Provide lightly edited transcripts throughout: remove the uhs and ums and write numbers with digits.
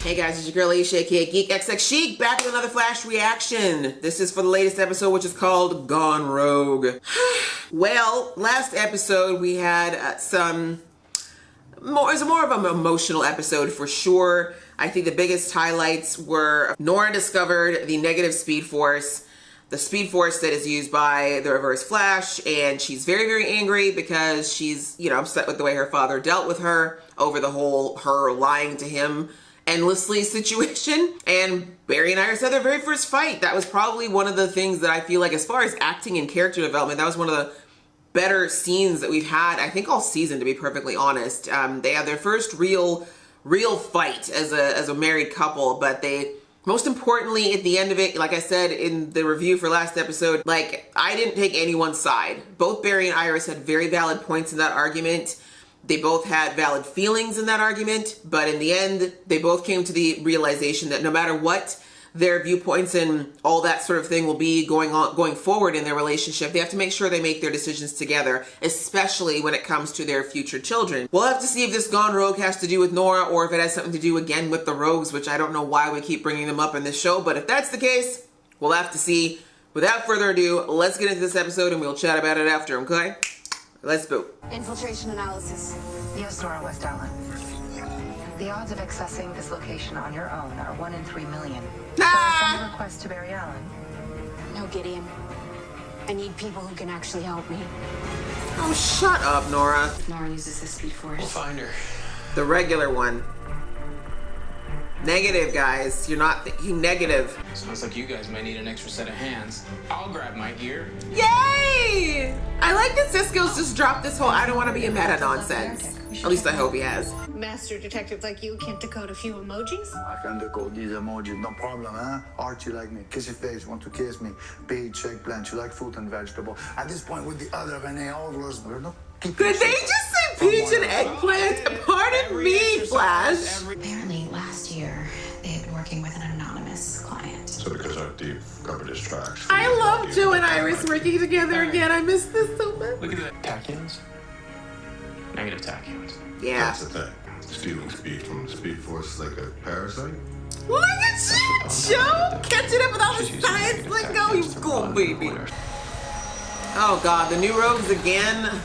Hey guys, it's your girl Alicia, aka geekxxchic, back with another Flash reaction. This is for the latest episode, which is called Gone Rogue. Well, last episode we had it was more of an emotional episode for sure. I think the biggest highlights were Nora discovered the negative speed force, the speed force that is used by the Reverse Flash, and she's very, very angry because she's, upset with the way her father dealt with her over the whole her lying to him endlessly situation. And Barry and Iris had their very first fight. That was probably one of the things that I feel like, as far as acting and character development, that was one of the better scenes that we've had, I think, all season, to be perfectly honest. They had their first real fight as a married couple, but they, most importantly, at the end of it, like I said in the review for last episode, like, I didn't take anyone's side. Both Barry and Iris had very valid points in that argument. They both had valid feelings in that argument, but in the end, they both came to the realization that no matter what their viewpoints and all that sort of thing will be going forward in their relationship, they have to make sure they make their decisions together, especially when it comes to their future children. We'll have to see if this Gone Rogue has to do with Nora or if it has something to do again with the Rogues, which I don't know why we keep bringing them up in this show, but if that's the case, we'll have to see. Without further ado, let's get into this episode and we'll chat about it after, okay? Let's go. Infiltration analysis. Yes, Nora, Westallen. The odds of accessing this location on your own are 1 in 3 million. Ah! Send a request to Barry Allen. No, Gideon. I need people who can actually help me. Oh, shut up, Nora. Nora uses the speed force. We'll find her. The regular one. Negative, guys. You're not thinking negative. Sounds like you guys might need an extra set of hands. I'll grab my gear. Yay! I like that Cisco's just dropped this whole I don't want to be a meta nonsense. At least I hope he has. Master detectives like you can't decode a few emojis? I can decode these emojis, no problem, huh? Art, you like me. Kiss your face, want to kiss me. Peach, eggplant, you like fruit and vegetable. At this point, with the other Renee Alvarez, we're not keeping. Did they just say peach and eggplant? Pardon me, Flash. Apparently, last year, they had been working with an anonymous client. So because our thief covered his tracks. I love Joe and Iris working together again. I miss this so much. Look at that. Tachyons? Negative tachyons. Yeah. That's the thing. Stealing speed from the speed force is like a parasite. Look at you, Joe! Catching up with all the science lingo. You cool, baby. Oh, God. The new Rogues again.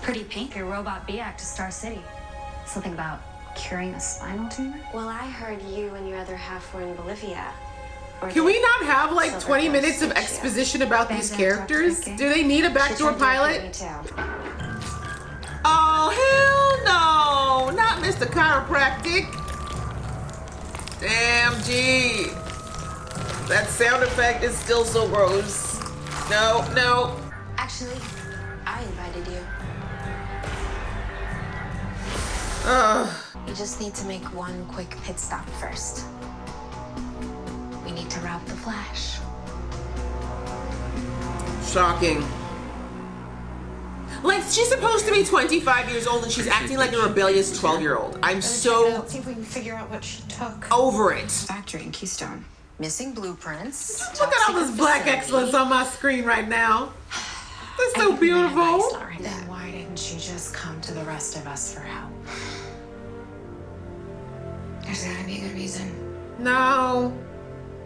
Pretty pink, your robot B-Act to Star City. Something about curing a spinal tumor? Well, I heard you and your other half were in Bolivia. Can we not have like 20 minutes of exposition about these characters? Do they need a backdoor pilot? Oh, hell no! Not Mr. Chiropractic. Damn, gee. That sound effect is still so gross. No, no. Actually, I invited you. You just need to make one quick pit stop first. We need to route the Flash. Shocking. Like, she's supposed to be 25 years old and she's acting like a rebellious 12-year-old. I'm so See if we can figure out what she took. over it. Factory in Keystone. Missing blueprints. Look at all this black excellence on my screen right now. That's so beautiful. Then why didn't she just come to the rest of us for help? There's gotta be a good reason. No.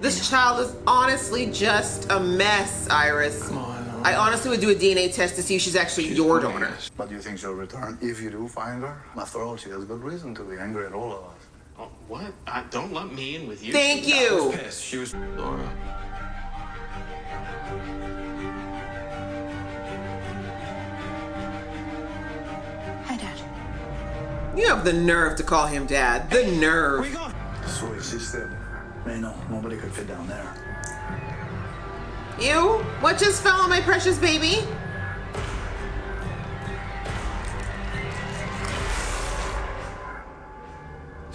This child is honestly just a mess, Iris. Come on. I honestly would do a DNA test to see if she's actually your daughter. But you think she'll return if you do find her? After all, she has good reason to be angry at all of us. Oh, what? Don't lump me in with you. Thank I you. was pissed. She was Laura. Hi, Dad. You have the nerve to call him dad. The nerve. So she said, no, nobody could fit down there. You? What just fell on my precious baby?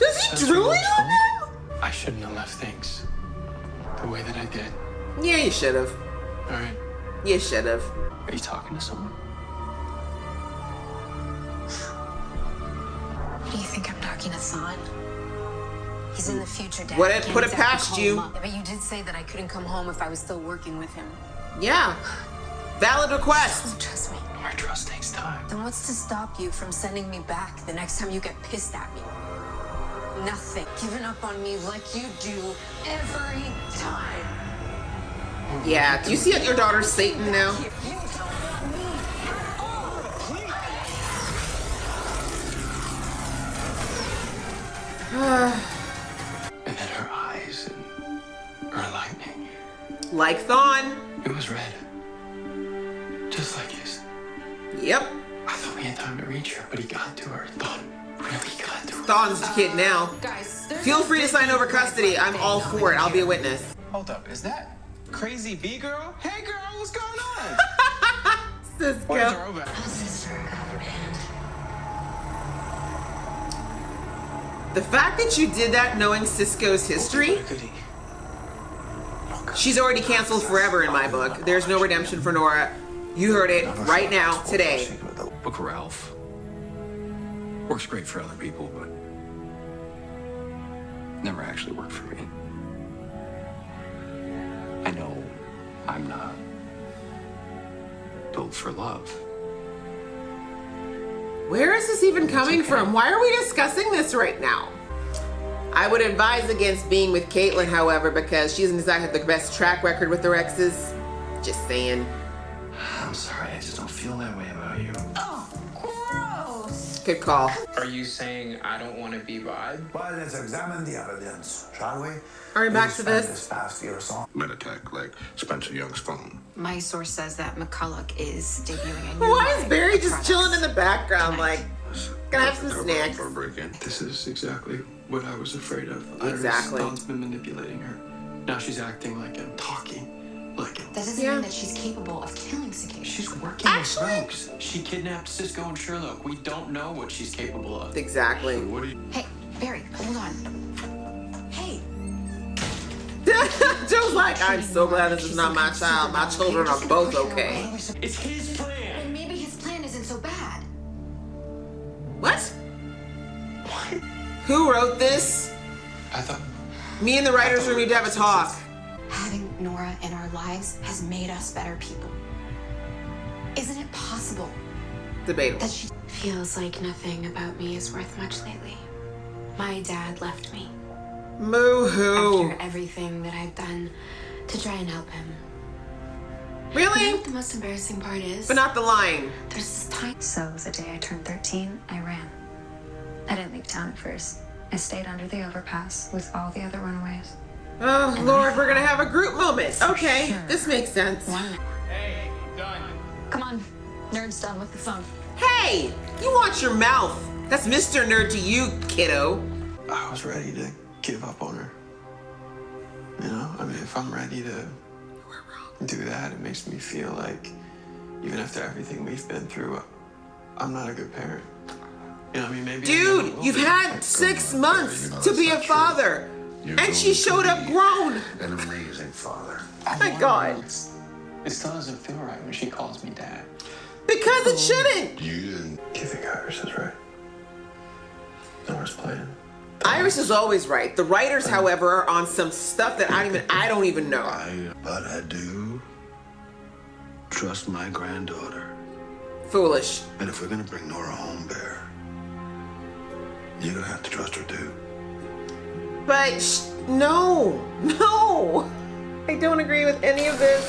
Is he drooling on him? I shouldn't have left things the way that I did. Yeah, you should have. All right. You should have. Are you talking to someone? Do you think I'm talking to Son? He's in the future, Dad. What I it can't put it exactly past call you. him up. But you did say that I couldn't come home if I was still working with him. Yeah. Valid request. Don't trust me. Our trust takes time. Then what's to stop you from sending me back the next time you get pissed at me? nothing. Giving up on me like you do every time. Yeah, do you see that your daughter's Satan now? You don't want me at all. And then her eyes and her lightning. Like Thawne. It was red. Just like his. Yep. I thought we had time to reach her, but he got to her. Thawne really got to her. Thawne's the kid now. Guys, Feel free to sign over custody. I'm all for it. I'll be a witness. Hold up, is that crazy B girl? Hey girl, what's going on? Where's Cisco. our over? Sister got her hand. The fact that you did that knowing Cisco's history, Goody. she's already canceled forever in my book. There's no redemption for Nora. You heard it right now, today. Book of Ralph. Works great for other people, but never actually worked for me. I know I'm not built for love. Where is this even coming from? Why are we discussing this right now? I would advise against being with Caitlyn, however, because she doesn't exactly have the best track record with her exes. Just saying. I'm sorry, I just don't feel that way about you. Oh, gross. Good call. Are you saying I don't want to be bribed? Well, let's examine the evidence, shall we? Are we back to Spend this? past year or so. Men attack like Spencer Young's phone. My source says that McCulloch is debuting a new Why is line Barry of just products. chilling in the background like, gonna have some Cover up snacks? for a break-in. This is exactly what I was afraid of. Exactly. Thawne's been manipulating her. Now she's acting like him, talking like him. That doesn't Yeah. mean that she's capable of killing cicadas. She's working Actually- with rogues. She kidnapped Cisco and Sherlock. We don't know what she's capable of. Exactly. What do you... Hey, Barry, hold on. Hey, Joe's like, I'm so glad this is not my child. My children are both okay. It's his plan. well, maybe his plan isn't so bad. What? Who wrote this? I thought Me and the writer's room need to have a talk. Having Nora in our lives has made us better people. Isn't it possible Debatable. that she feels like nothing about me is worth much lately? My dad left me Moo-hoo. after everything that I've done to try and help him. You know Really? what the most embarrassing part is? But not the line. There's this tiny. So the day I turned 13, I ran. I didn't leave town at first. I stayed under the overpass with all the other runaways. Oh, Lord, we're gonna have a group moment. Okay, this makes sense. Hey, done. Come on, nerd's done with the phone. Hey, you watch your mouth. That's Mr. Nerd to you, kiddo. I was ready to give up on her. You know, I mean, if I'm ready to do that, it makes me feel like even after everything we've been through, I'm not a good parent. You know, I mean, maybe. I never Dude, will you've be. had 6 months You know, to that's be a not true. father. You're And she going showed to up be grown. An amazing father. My God. It still doesn't feel right when she calls me dad. Because it shouldn't. You didn't. Do you think Iris is right? Nora's plan. Iris is always right. The writers, however, are on some stuff that I don't even know. But I do trust my granddaughter. Foolish. And if we're gonna bring Nora home, Bear, you're gonna have to trust her too. But no. I don't agree with any of this.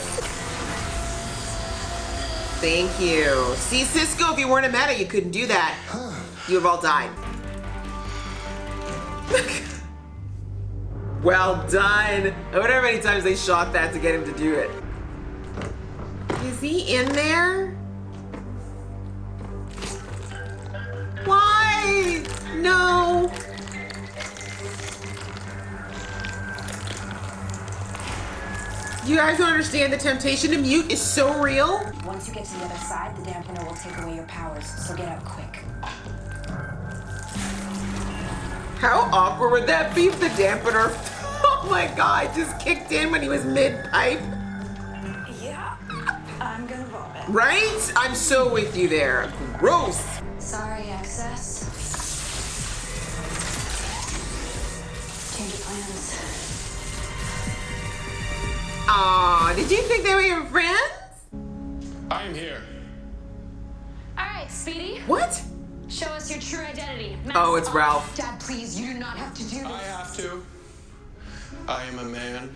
Thank you. See, Cisco, if you weren't a meta, you couldn't do that. You have all died. Well done. I wonder how many times they shot that to get him to do it. Is he in there? Why? No. You guys don't understand the temptation to mute is so real. Once you get to the other side, the dampener will take away your powers, so get out quick. How awkward would that be if the dampener, oh my God, just kicked in when he was mid-pipe? Yeah, I'm gonna vomit. Right? I'm so with you there. Gross. Sorry, excess. Change of plans. Aw, did you think they were your friends? I'm here. All right, Speedy. What? Show us your true identity. Oh, it's Ralph. Dad, please, you do not have to do this. I have to. I am a man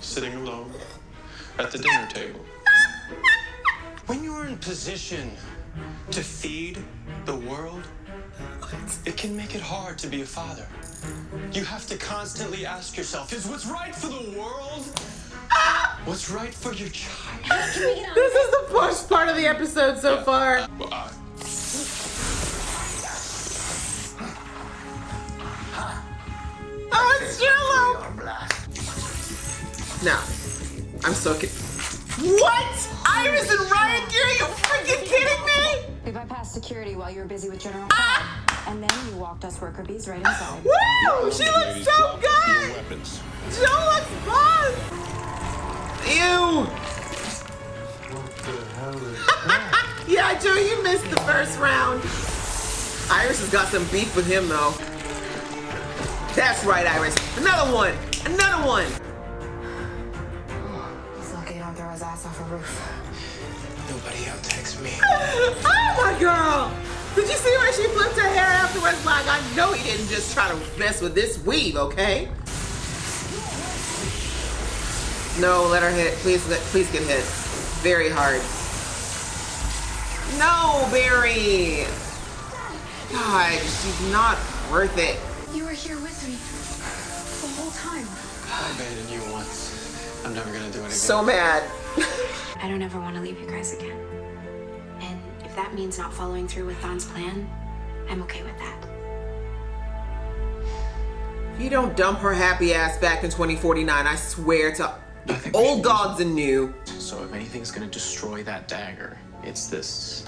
sitting alone at the dinner table. When you're in position to feed the world, it can make it hard to be a father. You have to constantly ask yourself, is what's right for the world what's right for your child? This is the worst part of the episode so far. Well, Oh, it's Jello! No. I'm so What? Iris and Ryan Gear, are you freaking kidding me? We bypassed security while you were busy with General Fog, and then you walked us worker bees right inside. Woo! She looks so good! Jill looks fun! Ew! What the hell is that? Yeah, Joe, you missed the first round. Iris has got some beef with him, though. That's right, Iris. Another one! Another one! He's lucky you don't throw his ass off a roof. nobody out texts me. Oh, my girl! Did you see where she flipped her hair afterwards? Like, I know he didn't just try to mess with this weave, okay? No, let her hit. Please get hit. Very hard. No, Barry! God, she's not worth it. You were here with me the whole time. I abandoned you once. I'm never gonna do it again. So mad. I don't ever want to leave you guys again. And if that means not following through with Thon's plan, I'm okay with that. If you don't dump her happy ass back in 2049, I swear to old gods and new. So if anything's gonna destroy that dagger, it's this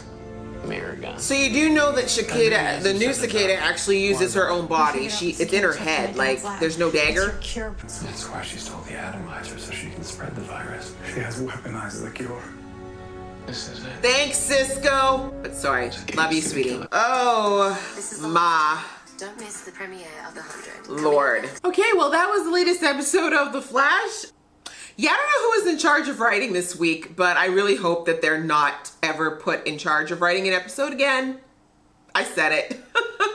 mirror gun. So you do know that Cicada, the new Cicada, actually uses her own body. It's in her head. Like, there's no dagger. That's why she stole the atomizer, so she can spread the virus. She has weaponized the cure. This is it. Thanks, Cisco. But sorry, love you, sweetie. Oh, ma. Don't miss the premiere of The 100. Lord. Okay, well, that was the latest episode of The Flash. Yeah, I don't know who was in charge of writing this week, but I really hope that they're not ever put in charge of writing an episode again. I said it.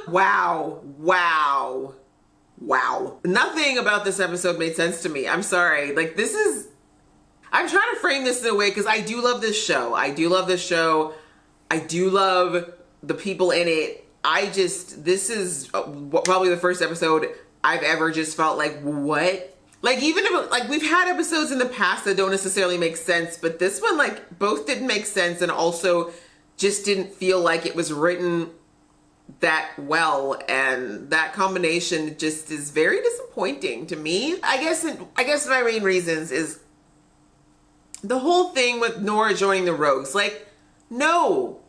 Wow. Wow. Wow. Nothing about this episode made sense to me. I'm sorry. Like, this is... I'm trying to frame this in a way because I do love this show. I do love this show. I do love the people in it. This is probably the first episode I've ever just felt like, what? Like, even if, like, we've had episodes in the past that don't necessarily make sense, but this one, like, both didn't make sense and also just didn't feel like it was written that well, and that combination just is very disappointing to me. I guess my main reasons is the whole thing with Nora joining the Rogues. Like, no,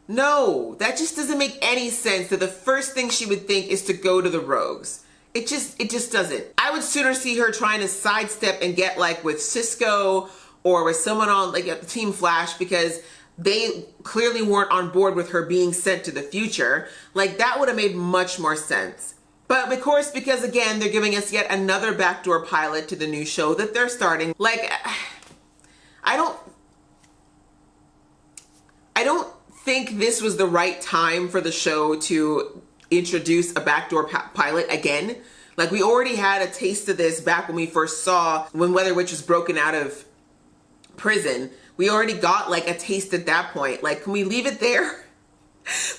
that just doesn't make any sense that the first thing she would think is to go to the Rogues. It just doesn't. I would sooner see her trying to sidestep and get like with Cisco or with someone on like Team Flash, because they clearly weren't on board with her being sent to the future. Like, that would have made much more sense. But of course, because again, they're giving us yet another backdoor pilot to the new show that they're starting. Like, I don't think this was the right time for the show to introduce a backdoor pilot again. Like, we already had a taste of this back when we first saw when Weather Witch was broken out of prison. We already got like a taste at that point. Like, can we leave it there?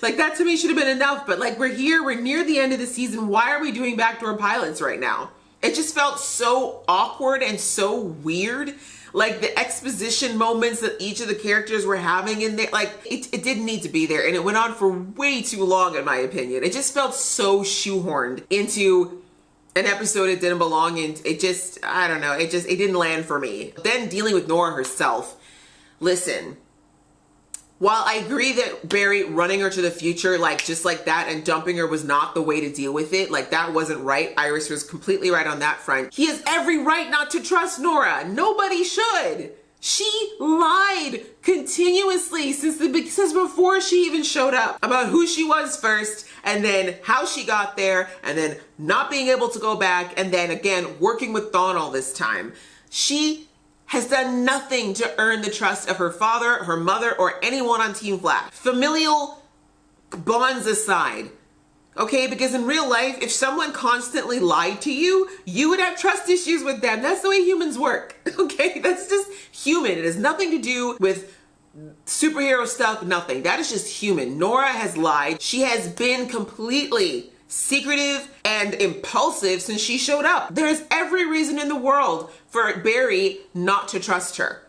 Like, that to me should have been enough. But like, we're near the end of the season. Why are we doing backdoor pilots right now? It just felt so awkward and so weird. Like, the exposition moments that each of the characters were having in there, like, it didn't need to be there. And it went on for way too long, in my opinion. It just felt so shoehorned into an episode it didn't belong in. It just, I don't know. It didn't land for me. Then dealing with Nora herself. Listen, while I agree that Barry running her to the future, like, just like that, and dumping her was not the way to deal with it. Like, that wasn't right. Iris was completely right on that front. He has every right not to trust Nora. Nobody should. She lied continuously since before she even showed up about who she was first, and then how she got there, and then not being able to go back, and then again working with Dawn all this time. She has done nothing to earn the trust of her father, her mother, or anyone on Team Flash. Familial bonds aside. Okay, because in real life, if someone constantly lied to you, you would have trust issues with them. That's the way humans work. Okay, that's just human. It has nothing to do with superhero stuff, nothing. That is just human. Nora has lied. She has been completely secretive and impulsive since she showed up. There's every reason in the world for Barry not to trust her,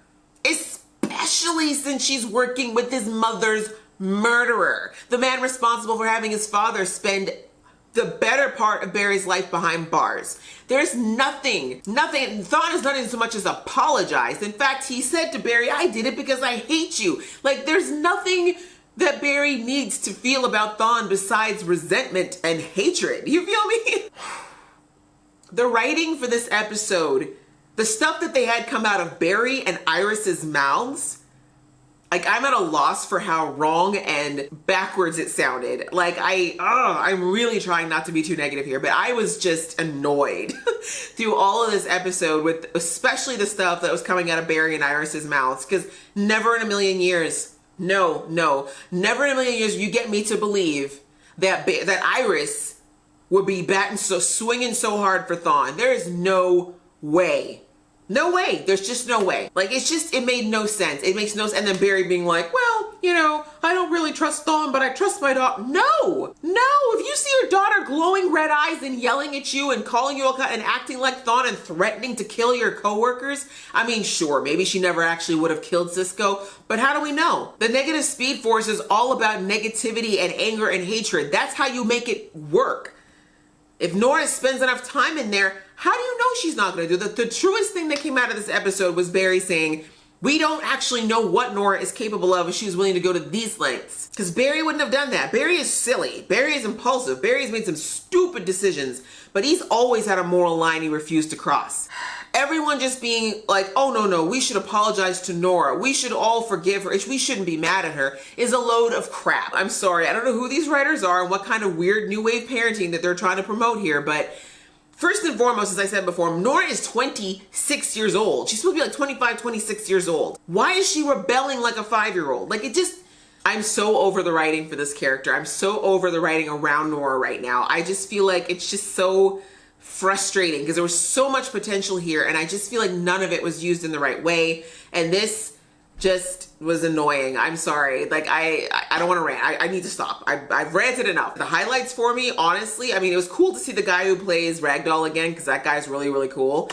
especially since she's working with his mother's murderer, the man responsible for having his father spend the better part of Barry's life behind bars. There's nothing. Thawne has not even so much as apologized. In fact, he said to Barry, I did it because I hate you. Like, there's nothing that Barry needs to feel about Thawne besides resentment and hatred. You feel me? The writing for this episode, the stuff that they had come out of Barry and Iris's mouths, like, I'm at a loss for how wrong and backwards it sounded. Like, I'm really trying not to be too negative here, but I was just annoyed through all of this episode with especially the stuff that was coming out of Barry and Iris's mouths, because never in a million years, never in a million years you get me to believe that Iris would be swinging so hard for Thawne. There is no way. No way. There's just no way. Like, it made no sense. It makes no sense. And then Barry being like, well, you know, I don't really trust Thawne, but I trust my daughter. No. If you see your daughter glowing red eyes and yelling at you and calling you and acting like Thawne and threatening to kill your coworkers, I mean, sure, maybe she never actually would have killed Cisco, but how do we know? The negative speed force is all about negativity and anger and hatred. That's how you make it work. If Nora spends enough time in there, how do you know she's not going to do that? The truest thing that came out of this episode was Barry saying, we don't actually know what Nora is capable of if she was willing to go to these lengths. Because Barry wouldn't have done that. Barry is silly. Barry is impulsive. Barry's made some stupid decisions, but he's always had a moral line he refused to cross. Everyone just being like, oh, no, we should apologize to Nora. We should all forgive her. We shouldn't be mad at her, is a load of crap. I'm sorry. I don't know who these writers are and what kind of weird new wave parenting that they're trying to promote here, but first and foremost, as I said before, Nora is 26 years old. She's supposed to be like 25, 26 years old. Why is she rebelling like a 5-year-old? Like, I'm so over the writing for this character. I'm so over the writing around Nora right now. I just feel like it's just so frustrating because there was so much potential here and I just feel like none of it was used in the right way. And this just was annoying. I'm sorry. Like, I don't want to rant. I need to stop. I've ranted enough. The highlights for me, honestly, I mean, it was cool to see the guy who plays Ragdoll again because that guy's really, really cool.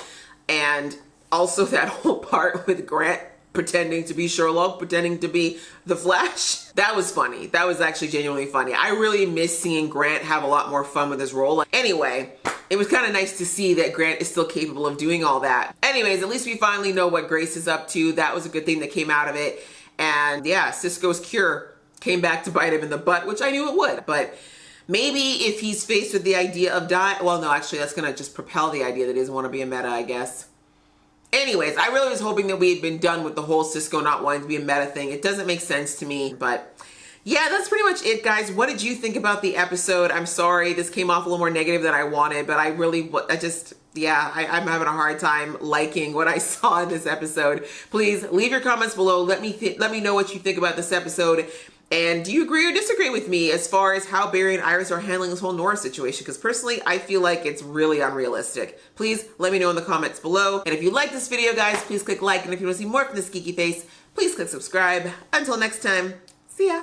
And also that whole part with Grant pretending to be Sherlock, pretending to be the Flash. That was funny. That was actually genuinely funny. I really miss seeing Grant have a lot more fun with his role. Anyway, it was kind of nice to see that Grant is still capable of doing all that. Anyways, at least we finally know what Grace is up to. That was a good thing that came out of it. And yeah, Cisco's cure came back to bite him in the butt, which I knew it would. But maybe if he's faced with the idea of dying, well, no, actually that's gonna just propel the idea that he doesn't want to be a meta, I guess. Anyways, I really was hoping that we had been done with the whole Cisco not wanting to be a meta thing. It doesn't make sense to me, but yeah, that's pretty much it, guys. What did you think about the episode? I'm sorry, this came off a little more negative than I wanted, but I'm having a hard time liking what I saw in this episode. Please leave your comments below. Let me know what you think about this episode. And do you agree or disagree with me as far as how Barry and Iris are handling this whole Nora situation? Because personally, I feel like it's really unrealistic. Please let me know in the comments below. And if you like this video, guys, please click like. And if you want to see more from this geeky face, please click subscribe. Until next time, see ya.